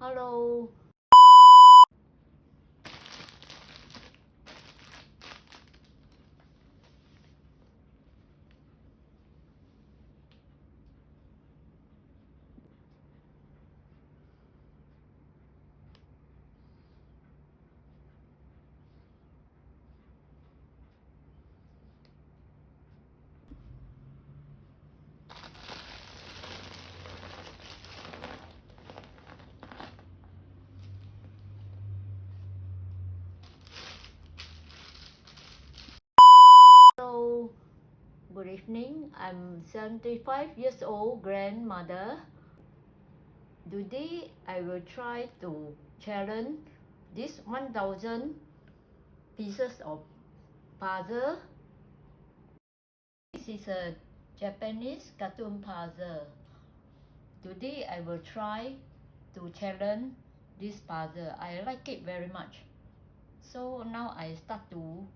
Hello. Hello. Good evening. I'm 75 years old grandmother. Today I will try to challenge this 1000 pieces of puzzle. This is a Japanese cartoon puzzle. Today I will try to challenge this puzzle. I like it very much. So now I start to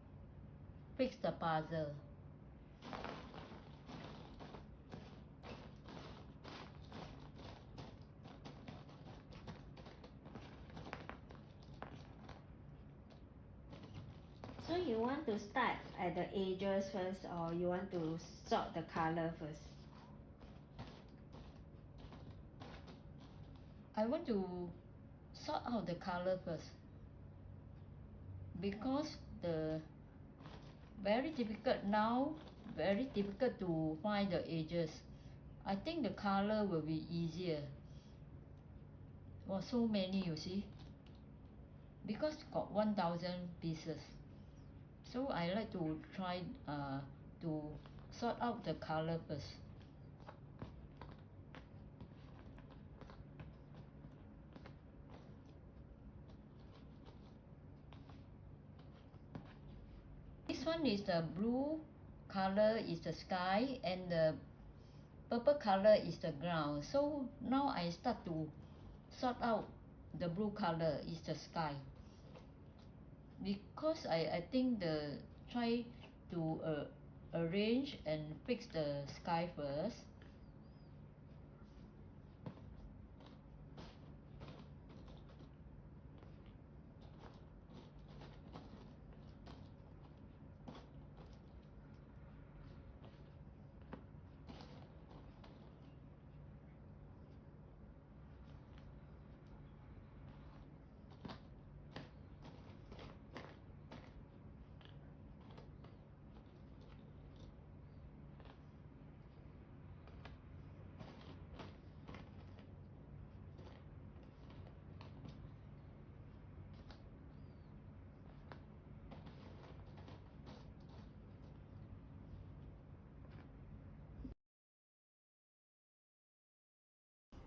fix the puzzle. So you want to start at the edges first, or you want to sort the color first? I want to sort out the color first, because the very difficult to find the edges. I think the color will be easier. So many, you see, because got 1000 pieces. So I like to try to sort out the color first. This one is the blue color is the sky, and the purple color is the ground. So now I start to sort out the blue color is the sky, because I think try to arrange and fix the sky first.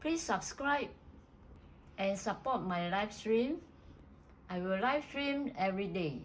Please subscribe and support my live stream. I will live stream every day.